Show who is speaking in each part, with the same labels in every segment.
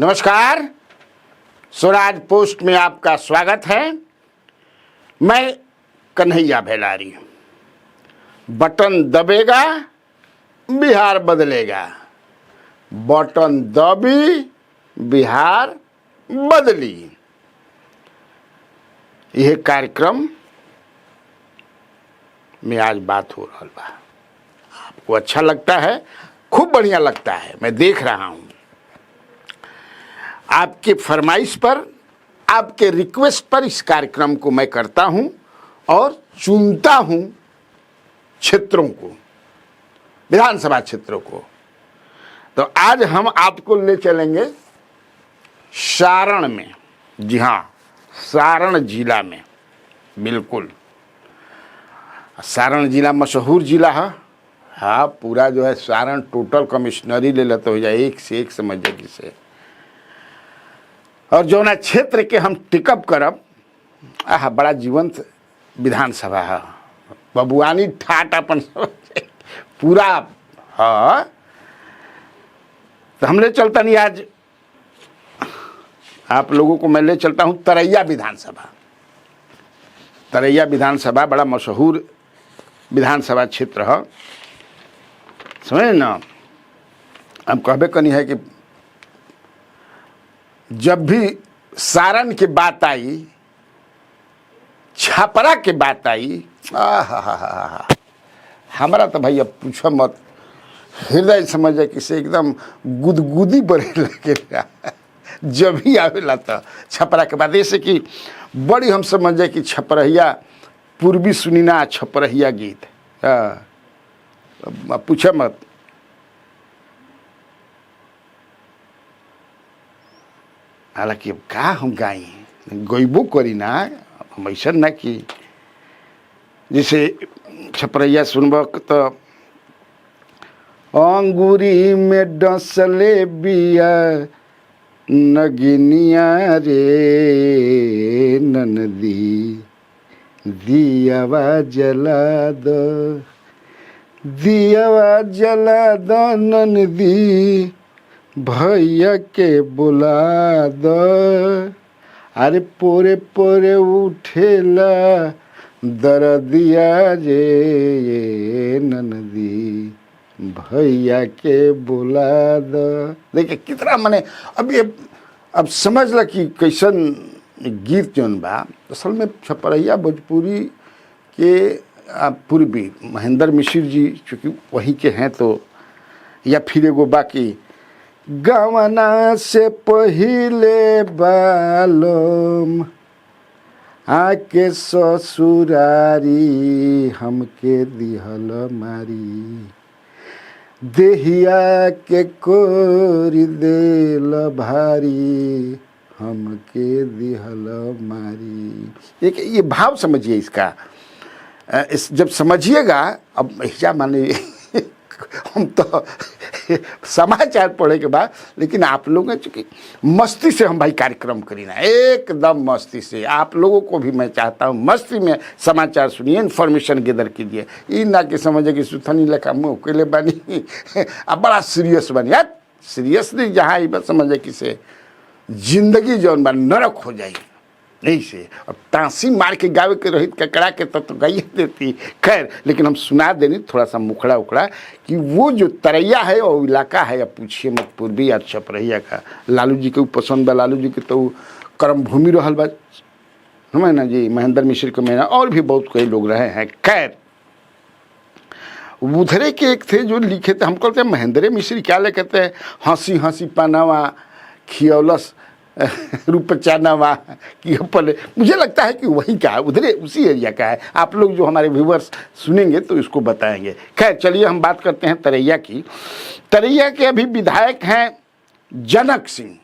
Speaker 1: नमस्कार, स्वराज पोस्ट में आपका स्वागत है। मैं कन्हैया भेलारी। बटन दबेगा बिहार बदलेगा, बटन दबी बिहार बदली। यह कार्यक्रम में आज बात हो रहा बा। आपको अच्छा लगता है, खूब बढ़िया लगता है, मैं देख रहा हूं। आपके फरमाइश पर, आपके रिक्वेस्ट पर इस कार्यक्रम को मैं करता हूं और चुनता हूं क्षेत्रों को, विधानसभा क्षेत्रों को। तो आज हम आपको ले चलेंगे सारण में। जी हाँ, सारण जिला में। बिल्कुल, सारण जिला मशहूर जिला है। हाँ, पूरा जो है सारण टोटल कमिश्नरी ले लेते हो जाए, एक से एक समझे किसे। और जो ना क्षेत्र के हम टिकअप करब, बड़ा जीवंत विधानसभा है। बबुआनी ठाट अपन पूरा। हाँ, तो हम ले चलता नहीं, आज आप लोगों को मैं ले चलता हूं तरैया विधानसभा। तरैया विधानसभा बड़ा मशहूर विधानसभा क्षेत्र है, समझे ना। हम कहबे कनी है कि जब भी सारण की बात आई, छपरा की बात आई, हमारा तो भैया पूछो मत, हृदय समझे किसे एकदम गुदगुदी बने लगे जब भी आवेला। तो छपरा के बाद ऐसे कि बड़ी हम समझे कि छपरहिया पूर्वी सुनीना छपरहिया गीत, पूछो मत। हालांकि अब का हम गाई गईबो करी ना, हम ऐसा ना कि जैसे छपरैया सुनब तो अंगूरी में डसले बिया नगिनिया रे ननदी, दियावा जला दो, दियावा जला दो ननदी, भैया के बुला दो। अरे पोरे पोरे उठेला दरदिया रे ननदी, भैया के बुला दो। देखिए कितना मने अब समझ ल कि कैसन गीत जौन बा। असल में छपरैया भोजपुरी के पूर्वी महेंद्र मिश्र जी चूँकि वहीं के हैं, तो या फिर एगो बाकी गवना से पहिले बालम आके ससुरारी, हमके दिहल मारी, देहिया के कोरी देल भारी, हमके दिहल मारी। एक ये भाव समझिए इसका। जब समझिएगा, अब ऐसा माने हम तो समाचार पढ़े के बाद, लेकिन आप लोग चूँकि मस्ती से हम भाई कार्यक्रम करी ना, एकदम मस्ती से। आप लोगों को भी मैं चाहता हूँ मस्ती में समाचार सुनिए, इन्फॉर्मेशन गेदर कीजिए। ये ना कि समझे कि सुथनी लेखा मुँह अकेले बनी अब बड़ा सीरियस बनी। यार सीरियसली जहाँ ये बस समझे कि से जिंदगी जौन बा नरक हो जाए नहीं से। अब टाँसी मार के गावे के रहित ककड़ा के तो गाइए देती, खैर। लेकिन हम सुना देनी थोड़ा सा मुखड़ा उखड़ा कि वो जो तरैया है वो इलाका है, अब पूछिए मत, पूर्वी या छपरैया का। लालू जी के पसंद बा, लालू जी के तो कर्म भूमि रहल बा, समझ ना जी। महेंद्र मिश्र के मैंने और भी बहुत कई लोग रहे हैं। खैर, उधरे के एक थे जो लिखे थे, हम कहते हैं महेंद्र मिश्र क्या ले कहते हैं, हंसी हंसी पानावा खियौलस रूपचानावा कि पले। मुझे लगता है कि वही का है, उधरे उसी एरिया का है। आप लोग जो हमारे व्यूवर्स सुनेंगे तो इसको बताएंगे। खैर चलिए हम बात करते हैं तरैया की। तरैया के अभी विधायक हैं जनक सिंह।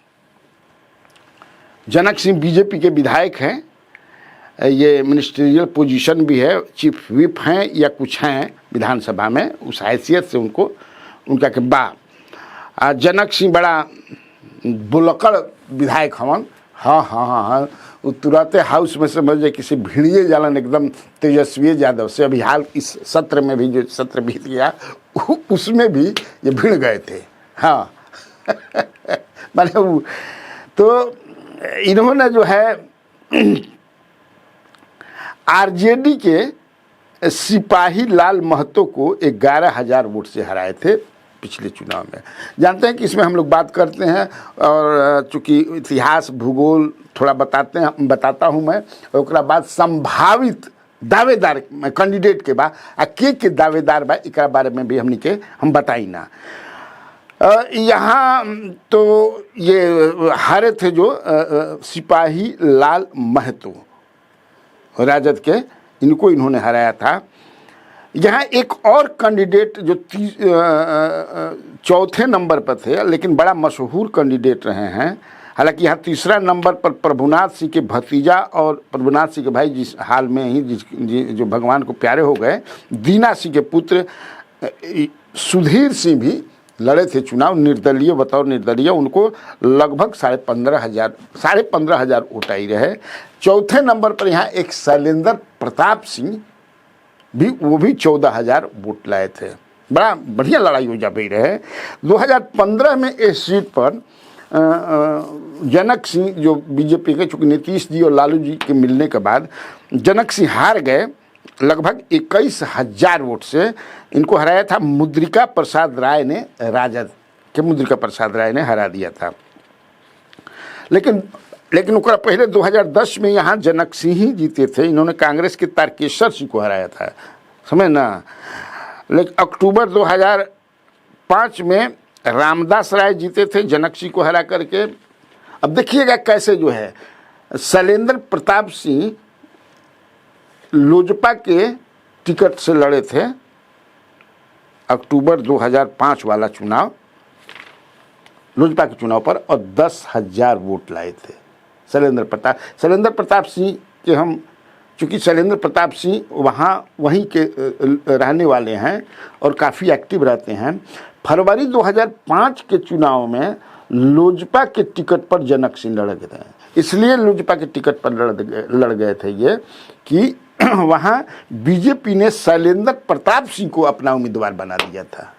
Speaker 1: जनक सिंह बीजेपी के विधायक हैं। ये मिनिस्ट्रियल पोजीशन भी है, चीफ व्हिप हैं या कुछ हैं विधानसभा में, उस हैसियत से उनको उनका के बा। जनक सिंह बड़ा बुलकड़ विधायक हवन। हाँ हाँ हाँ हाँ, वो तुरंत हाउस में समझे किसी भिड़िए जालन एकदम तेजस्वी यादव से। अभी हाल इस सत्र में भी जो सत्र बीत गया उसमें भी ये भिड़ गए थे। हाँ मतलब तो इन्होंने जो है आरजेडी के सिपाही लाल महतो को 11,000 वोट से हराए थे पिछले चुनाव में। जानते हैं कि इसमें हम लोग बात करते हैं और चूंकि इतिहास भूगोल थोड़ा बताता हूं मैं, और उसके बाद संभावित दावेदार कैंडिडेट के बा के दावेदार बा एक बारे में भी हम बताई ना। यहाँ तो ये हारे थे जो सिपाही लाल महतो राजद के, इनको इन्होंने हराया था। यहाँ एक और कैंडिडेट जो चौथे नंबर पर थे, लेकिन बड़ा मशहूर कैंडिडेट रहे हैं। हालांकि यहाँ तीसरा नंबर पर प्रभुनाथ सिंह के भतीजा और प्रभुनाथ सिंह के भाई जिस हाल में ही जो भगवान को प्यारे हो गए, दीना सिंह के पुत्र सुधीर सिंह भी लड़े थे चुनाव निर्दलीय, बतौर निर्दलीय। उनको लगभग 15,500 वोट आई रहे। चौथे नंबर पर यहाँ एक शैलेंद्र प्रताप सिंह भी, वो भी 14,000 वोट लाए थे। बड़ा बढ़िया लड़ाई हो जा रही रहे। 2015 में इस सीट पर जनक सिंह जो बीजेपी के, चूँकि नीतीश जी और लालू जी के मिलने के बाद जनक सिंह हार गए लगभग 21,000 वोट से। इनको हराया था मुद्रिका प्रसाद राय ने, राजद के मुद्रिका प्रसाद राय ने हरा दिया था। लेकिन उसका पहले 2010 में यहाँ जनक सिंह ही जीते थे। इन्होंने कांग्रेस के तारकेश्वर सिंह को हराया था, समझ ना। लेकिन अक्टूबर 2005 में रामदास राय जीते थे जनक सिंह को हरा करके। अब देखिएगा कैसे जो है शैलेंद्र प्रताप सिंह लोजपा के टिकट से लड़े थे अक्टूबर 2005 वाला चुनाव, लोजपा के चुनाव पर, और 10,000 वोट लाए थे शैलेंद्र प्रताप सिंह के। हम चूँकि शैलेंद्र प्रताप सिंह वहीं के रहने वाले हैं और काफ़ी एक्टिव रहते हैं। फरवरी 2005 के चुनाव में लोजपा के टिकट पर जनक सिंह लड़ गए थे। इसलिए लोजपा के टिकट पर लड़ गए थे ये कि वहाँ बीजेपी ने शैलेंद्र प्रताप सिंह को अपना उम्मीदवार बना दिया था।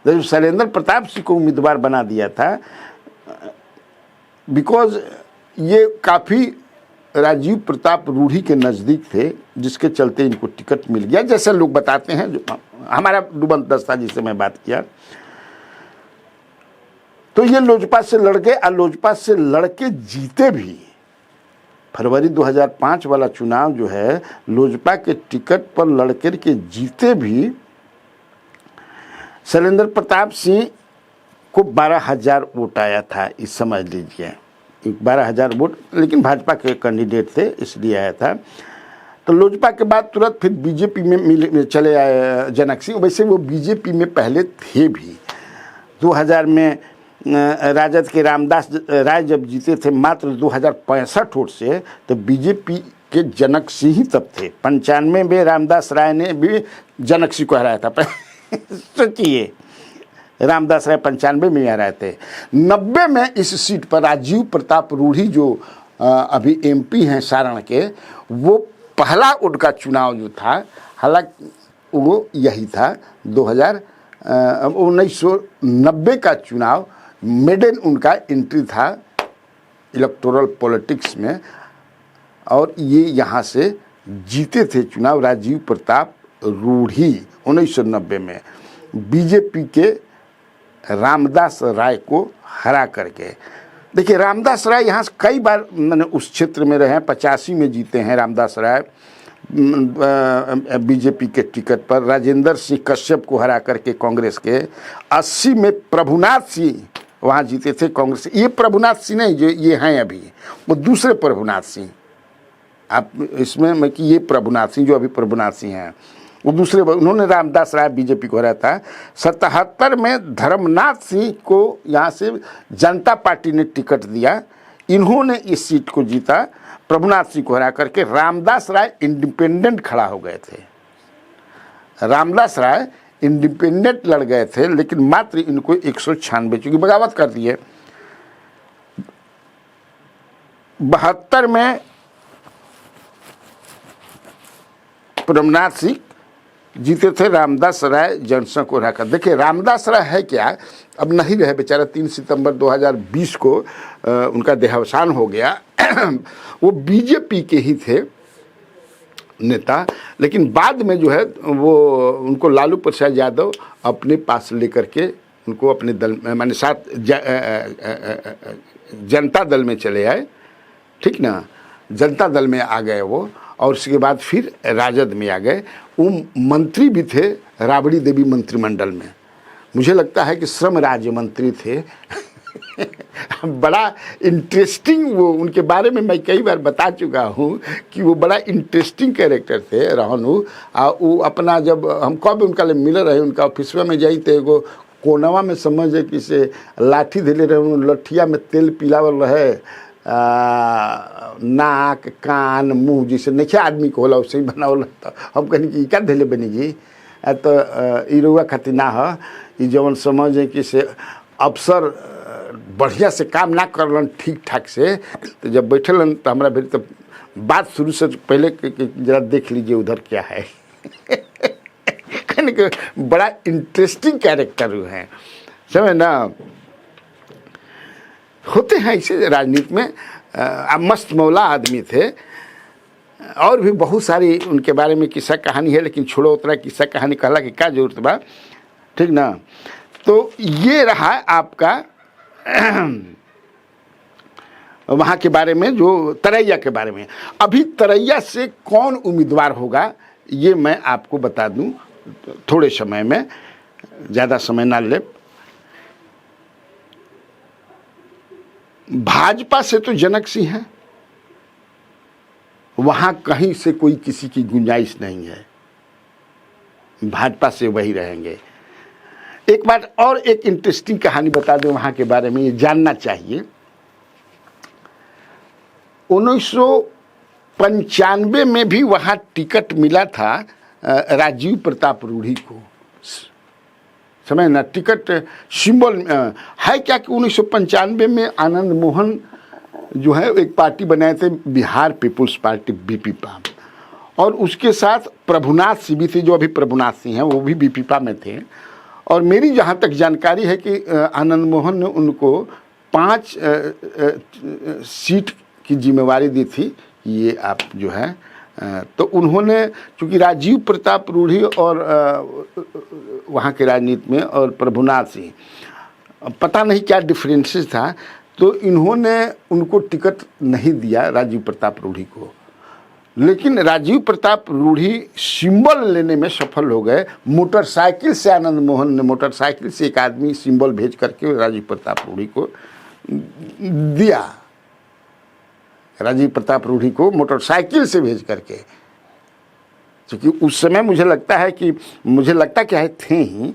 Speaker 1: जब शैलेंद्र प्रताप सिंह को उम्मीदवार बना दिया था, बिकॉज ये काफ़ी राजीव प्रताप रूढ़ी के नज़दीक थे, जिसके चलते इनको टिकट मिल गया। जैसे लोग बताते हैं, जो हमारा डुबंत दस्ता जिससे मैं बात किया, तो ये लोजपा से लड़ गए और लोजपा से लड़के जीते भी। फरवरी 2005 वाला चुनाव जो है लोजपा के टिकट पर लड़कर के जीते भी। शैलेंद्र प्रताप सिंह को 12,000 वोट आया था, इस समझ लीजिए 12,000 वोट, लेकिन भाजपा के कैंडिडेट थे इसलिए आया था। तो लोजपा के बाद तुरंत फिर बीजेपी में चले आए जनक सिंह। वैसे वो बीजेपी में पहले थे भी। 2000 में राजद के रामदास राय जब जीते थे मात्र 2,065 वोट से, तो बीजेपी के जनक सिंह ही तब थे। 95 में रामदास राय ने भी जनक सिंह को हराया था। सोचिए, रामदास राय 95 में हराए थे। 90 में इस सीट पर राजीव प्रताप रूढ़ी जो अभी एमपी हैं सारण के, वो पहला उनका चुनाव जो था, हालांकि वो यही था 1990 का चुनाव, मेडन उनका एंट्री था इलेक्टोरल पॉलिटिक्स में, और ये यहाँ से जीते थे चुनाव राजीव प्रताप रूढ़ी 1990 में बीजेपी के रामदास राय को हरा करके। देखिए, रामदास राय यहाँ कई बार मैंने उस क्षेत्र में रहे हैं। 85 में जीते हैं रामदास राय बीजेपी के टिकट पर, राजेंद्र सिंह कश्यप को हरा करके कांग्रेस के। 80 में प्रभुनाथ सिंह वहाँ जीते थे कांग्रेस। ये प्रभुनाथ सिंह नहीं जो ये हैं अभी, वो दूसरे प्रभुनाथ सिंह। आप इसमें मैं कि ये प्रभुनाथ सिंह जो अभी प्रभुनाथ सिंह हैं, वो दूसरे, उन्होंने रामदास राय बीजेपी को हराया था। 77 में धर्मनाथ सिंह को यहाँ से जनता पार्टी ने टिकट दिया, इन्होंने इस सीट को जीता प्रभुनाथ सिंह को हरा करके। रामदास राय इंडिपेंडेंट खड़ा हो गए थे। रामदास राय इंडिपेंडेंट लड़ गए थे, लेकिन मात्र इनको 196, चूँकि बगावत कर दिए। 72 में प्रभुनाथ सिंह जीते थे रामदास राय जॉनसन को हराकर। देखिए रामदास राय है क्या, अब नहीं रहे बेचारा, 3 सितंबर 2020 को उनका देहावसान हो गया। वो बीजेपी के ही थे नेता, लेकिन बाद में जो है वो उनको लालू प्रसाद यादव अपने पास लेकर के उनको अपने दल माने साथ जनता दल में चले आए, ठीक ना, जनता दल में आ गए वो, और उसके बाद फिर राजद में आ गए। वो मंत्री भी थे राबड़ी देवी मंत्रिमंडल में, मुझे लगता है कि श्रम राज्य मंत्री थे। बड़ा इंटरेस्टिंग, वो उनके बारे में मैं कई बार बता चुका हूँ कि वो बड़ा इंटरेस्टिंग कैरेक्टर थे रहनु। वो अपना जब हम कब उनका मिल रहे उनका ऑफिस में जाई थे, एगो कोनवा में समझे कि से लाठी धैले रहे, लठिया में तेल पिलावल रहे, नाक कान मुँह जैसे नहीं आदमी को होला वैसे ही बनावल। तो हम कहनी कि क्या धैले बनी जी, तो ई रउआ खातिर ना है, ई जवन समझे कि से अफसर बढ़िया से काम ना करलन ठीक ठाक से, तो जब बैठलन तो हमारा फिर तो बात शुरू से पहले जरा देख लीजिए उधर क्या है। कहने के बड़ा इंटरेस्टिंग कैरेक्टर हैं, समझ ना, होते हैं ऐसे राजनीति में। मस्त मौला आदमी थे, और भी बहुत सारी उनके बारे में किस्सा कहानी है, लेकिन छोड़ो उतना किस्सा कहानी कहला कि क्या जरूरत बा, ठीक ना। तो ये रहा आपका वहाँ के बारे में, जो तरैया के बारे में। अभी तरैया से कौन उम्मीदवार होगा ये मैं आपको बता दूं थोड़े समय में, ज़्यादा समय ना ले। भाजपा से तो जनक सिंह है, वहाँ कहीं से कोई किसी की गुंजाइश नहीं है, भाजपा से वही रहेंगे। एक बात और, एक इंटरेस्टिंग कहानी बता दूं वहाँ के बारे में, ये जानना चाहिए। 1995 में भी वहाँ टिकट मिला था राजीव प्रताप रूढ़ी को, समझ ना, टिकट सिंबल है क्या कि 1995 में आनंद मोहन जो है एक पार्टी बनाए थे, बिहार पीपुल्स पार्टी बीपीपा, और उसके साथ प्रभुनाथ सिंह भी थे, जो अभी प्रभुनाथ सिंह हैं वो भी बीपीपा में थे। और मेरी जहाँ तक जानकारी है कि आनंद मोहन ने उनको 5 सीट की जिम्मेवारी दी थी, ये आप जो है, तो उन्होंने चूँकि राजीव प्रताप रूढ़ी और वहाँ के राजनीति में और प्रभुनाथ सिंह, पता नहीं क्या डिफरेंसेस था, तो इन्होंने उनको टिकट नहीं दिया राजीव प्रताप रूढ़ी को। लेकिन राजीव प्रताप रूढ़ी सिंबल लेने में सफल हो गए। मोटरसाइकिल से आनंद मोहन ने, मोटरसाइकिल से एक आदमी सिंबल भेज करके राजीव प्रताप रूढ़ी को दिया, राजीव प्रताप रूढ़ी को मोटरसाइकिल से भेज करके। क्योंकि उस समय मुझे लगता है कि क्या है थे ही,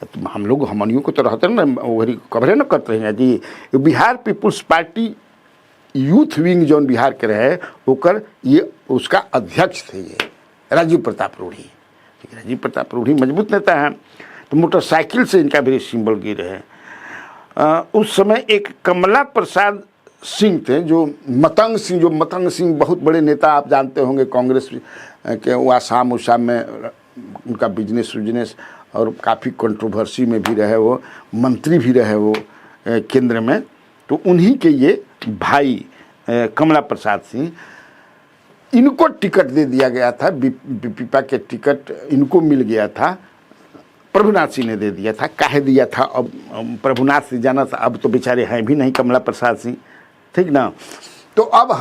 Speaker 1: तो हम लोग हमनियों को तो रहते ना, वही कवरे न करते हैं जी। Bihar people's party youth wing जो बिहार के रहे ओकर ये उसका अध्यक्ष थे ये राजीव प्रताप रूढ़ी। राजीव प्रताप रूढ़ी मजबूत नेता हैं, तो मोटरसाइकिल से इनका भी सिंबल गिर है। उस समय एक कमला प्रसाद सिंह थे, जो मतंग सिंह बहुत बड़े नेता, आप जानते होंगे, कांग्रेस के वो आसाम में उनका बिजनेस और काफ़ी कंट्रोवर्सी में भी रहे, वो मंत्री भी रहे वो केंद्र में। तो उन्हीं के ये भाई कमला प्रसाद सिंह, इनको टिकट दे दिया गया था, बीपीपा के टिकट इनको मिल गया था, प्रभुनाथ सिंह ने दे दिया था। काहे दिया था अब प्रभुनाथ सिंह जाना था, अब तो बेचारे हैं भी नहीं कमला प्रसाद सिंह, ठीक ना। तो अब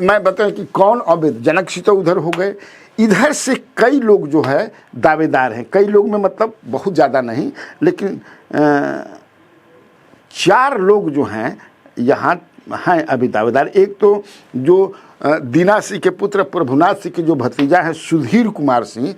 Speaker 1: मैं बताऊं कि कौन, अब जनक सिंह तो उधर हो गए, इधर से कई लोग जो है दावेदार हैं, कई लोग में मतलब बहुत ज़्यादा नहीं, लेकिन 4 लोग जो हैं यहाँ हैं अभी दावेदार। एक तो जो दीना सिंह के पुत्र प्रभुनाथ सिंह के जो भतीजा है सुधीर कुमार सिंह,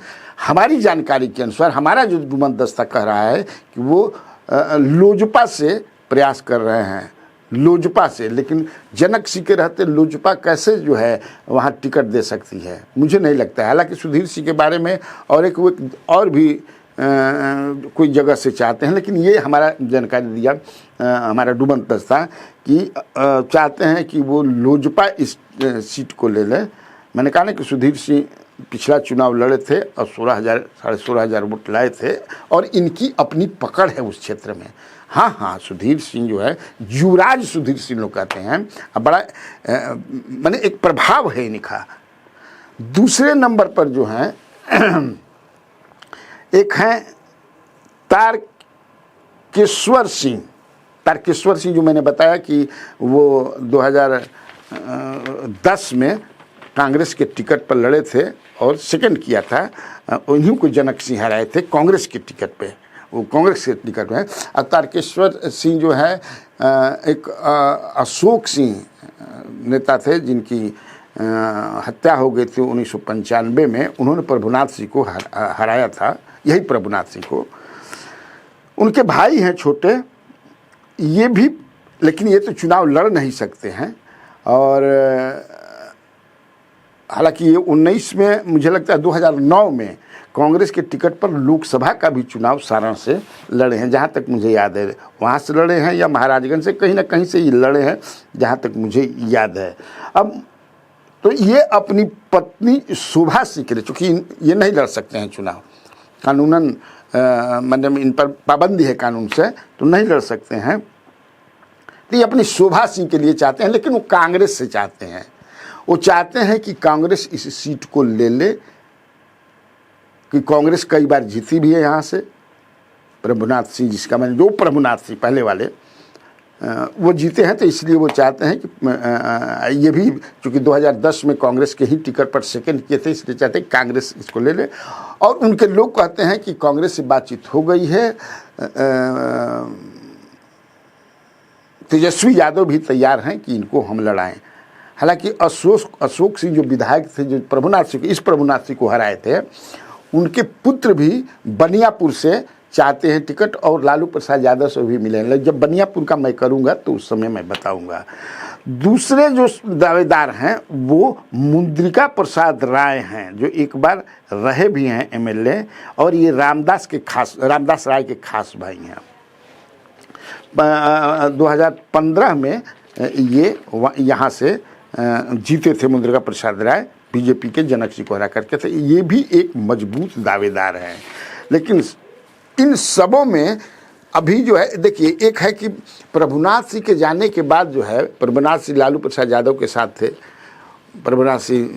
Speaker 1: हमारी जानकारी के अनुसार, हमारा जो दुमन दस्ता कह रहा है कि वो लोजपा से प्रयास कर रहे हैं, लोजपा से। लेकिन जनक सिंह के रहते लोजपा कैसे जो है वहाँ टिकट दे सकती है, मुझे नहीं लगता है। हालांकि सुधीर सिंह के बारे में और भी कोई जगह से चाहते हैं, लेकिन ये हमारा जानकारी दिया हमारा डुबन दस्ता कि चाहते हैं कि वो लोजपा इस सीट को ले लें। मैंने कहा ना कि सुधीर सिंह पिछला चुनाव लड़े थे और 16,000 साढ़े 16,000 वोट लाए थे और इनकी अपनी पकड़ है उस क्षेत्र में। हाँ हाँ, सुधीर सिंह जो है, युवराज सुधीर सिंह लोग कहते हैं, बड़ा माने एक प्रभाव है इनका। दूसरे नंबर पर जो है एक हैं तारकेश्वर सिंह। तारकेश्वर सिंह जो मैंने बताया कि वो 2010 में कांग्रेस के टिकट पर लड़े थे और सेकंड किया था, उन्हीं को जनक सिंह हराए थे कांग्रेस के टिकट पे, वो कांग्रेस के टिकट में। और तारकेश्वर सिंह जो है एक अशोक सिंह नेता थे जिनकी हत्या हो गई थी 1995 में। उन्होंने प्रभुनाथ सिंह को हराया था, यही प्रभुनाथ सिंह को। उनके भाई हैं छोटे, ये भी, लेकिन ये तो चुनाव लड़ नहीं सकते हैं। और हालांकि ये 19 में, मुझे लगता है 2009 में कांग्रेस के टिकट पर लोकसभा का भी चुनाव सारण से लड़े हैं, जहाँ तक मुझे याद है। वहाँ से लड़े हैं या महाराजगंज से, कहीं ना कहीं से ये लड़े हैं, जहाँ तक मुझे याद है। अब तो ये अपनी पत्नी शोभा सिंह के लिए, चूँकि ये नहीं लड़ सकते हैं चुनाव, कानूनन मतलब इन पर पाबंदी है कानून से, तो नहीं लड़ सकते हैं। तो ये अपनी शोभा सिंह के लिए चाहते हैं, लेकिन वो कांग्रेस से चाहते हैं। वो चाहते हैं कि कांग्रेस इस सीट को ले ले, कि कांग्रेस कई बार जीती भी है यहाँ से। प्रभुनाथ सिंह, जिसका मैंने, जो प्रभुनाथ सिंह पहले वाले वो जीते हैं, तो इसलिए वो चाहते हैं कि ये भी चूँकि 2010 में कांग्रेस के ही टिकट पर सेकंड किए थे, इसलिए चाहते हैं कांग्रेस इसको ले ले। और उनके लोग कहते हैं कि कांग्रेस से बातचीत हो गई है, तेजस्वी यादव भी तैयार हैं कि इनको हम लड़ाएं। हालांकि अशोक सिंह जो विधायक थे, जो प्रभुनाथ सिंह, इस प्रभुनाथ सिंह को हराए थे, उनके पुत्र भी बनियापुर से चाहते हैं टिकट, और लालू प्रसाद यादव से भी मिलेंगे। जब बनियापुर का मैं करूंगा तो उस समय मैं बताऊंगा। दूसरे जो दावेदार हैं वो मुद्रिका प्रसाद राय हैं, जो एक बार रहे भी हैं एमएलए, और ये रामदास राय के खास भाई हैं। 2015 में ये यहाँ से जीते थे मुद्रिका प्रसाद राय, बीजेपी के जनक सिंह को हरा करके थे। ये भी एक मजबूत दावेदार हैं। लेकिन इन सबों में अभी जो है, देखिए, एक है कि प्रभुनाथ सिंह के जाने के बाद जो है, प्रभुनाथ सिंह लालू प्रसाद यादव के साथ थे, प्रभुनाथ सिंह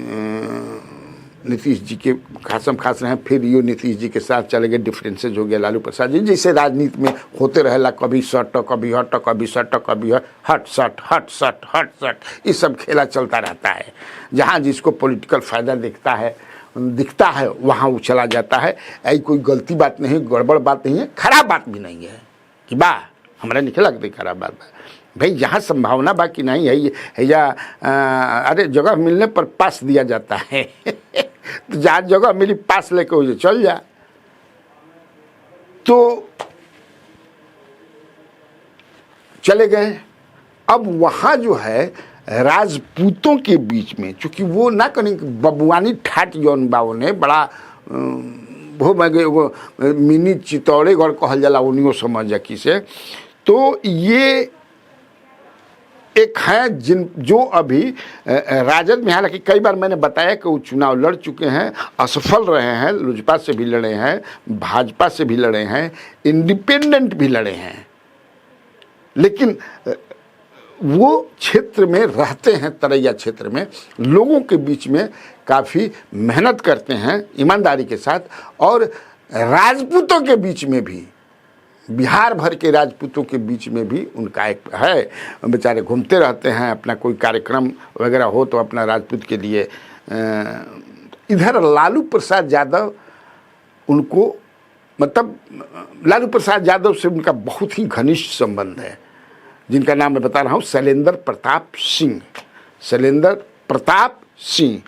Speaker 1: नीतीश जी के खासम खास रहे, फिर ये नीतीश जी के साथ चले गए, डिफरेंसेज हो गया लालू प्रसाद जी, जैसे राजनीति में होते रहेला, कभी सट कभी हट, कभी सट कभी हट सट, हट सट हट सट, ये सब खेला चलता रहता है। जहाँ जिसको पॉलिटिकल फ़ायदा दिखता है वहाँ वो चला जाता है। ऐसी कोई गलती बात नहीं, गड़बड़ बात नहीं है, खराब बात भी नहीं है कि बा हमारा नहीं लगता खराब बात भाई। जहाँ संभावना बाकी नहीं है या अरे जगह मिलने पर पास दिया जाता है तो जहाँ जगह मिली पास लेके हो चल जा। तो चले गए। अब वहाँ जो है राजपूतों के बीच में, चूँकि वो ना कहीं बबुआनी ठाट जौन बाबू ने बड़ा वो मिनी चितौड़ेगढ़ कहल जाला, उन्हीं समझ की से, तो ये एक है जो अभी राजद में, हालांकि कई बार मैंने बताया कि वो चुनाव लड़ चुके हैं, असफल रहे हैं, लोजपा से भी लड़े हैं, भाजपा से भी लड़े हैं, इंडिपेंडेंट भी लड़े हैं, लेकिन वो क्षेत्र में रहते हैं, तरैया क्षेत्र में, लोगों के बीच में काफ़ी मेहनत करते हैं ईमानदारी के साथ। और राजपूतों के बीच में भी, बिहार भर के राजपूतों के बीच में भी उनका एक है, बेचारे घूमते रहते हैं, अपना कोई कार्यक्रम वगैरह हो तो अपना राजपूत के लिए। इधर लालू प्रसाद यादव उनको, मतलब लालू प्रसाद यादव से उनका बहुत ही घनिष्ठ संबंध है, जिनका नाम मैं बता रहा हूँ, शैलेंद्र प्रताप सिंह।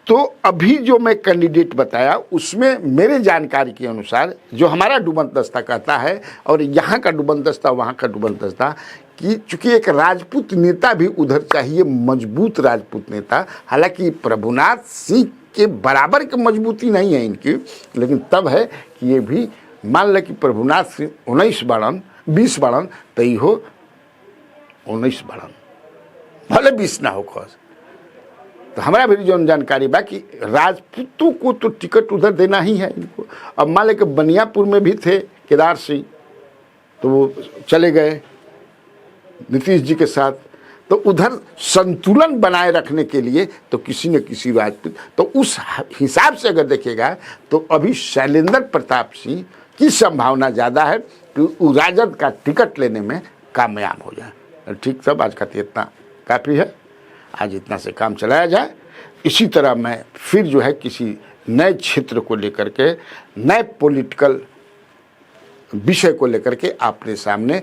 Speaker 1: तो अभी जो मैं कैंडिडेट बताया उसमें मेरे जानकारी के अनुसार, जो हमारा डुबंत दस्ता कहता है और यहाँ का डुबंत दस्ता वहाँ का डुबंत दस्ता, कि चूँकि एक राजपूत नेता भी उधर चाहिए, मजबूत राजपूत नेता। हालांकि प्रभुनाथ सिंह के बराबर की मजबूती नहीं है इनकी, लेकिन तब है कि ये भी मान लें कि प्रभुनाथ सिंह 19 बाड़न 20 बाड़न, तई हो 19 बाड़न, भले 20 ना हो खस, तो हमारा भी जो जानकारी बा कि राजपूतों को तो टिकट उधर देना ही है इनको। अब मान लें कि बनियापुर में भी थे केदार सिंह, तो वो चले गए नीतीश जी के साथ, तो उधर संतुलन बनाए रखने के लिए तो किसी न किसी राजपूत, तो उस हिसाब से अगर देखेगा तो अभी शैलेंद्र प्रताप सिंह की संभावना ज़्यादा है कि वो राजद का टिकट लेने में कामयाब हो जाए। ठीक, सब आज का इतना काफ़ी है, आज इतना से काम चलाया जाए। इसी तरह मैं फिर जो है किसी नए क्षेत्र को लेकर के, नए पॉलिटिकल विषय को लेकर के आपके सामने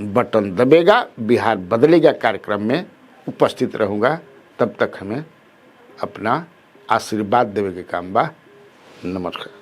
Speaker 1: बटन दबेगा, बिहार बदलेगा कार्यक्रम में उपस्थित रहूँगा। तब तक हमें अपना आशीर्वाद देवे के काम बा। नमस्कार।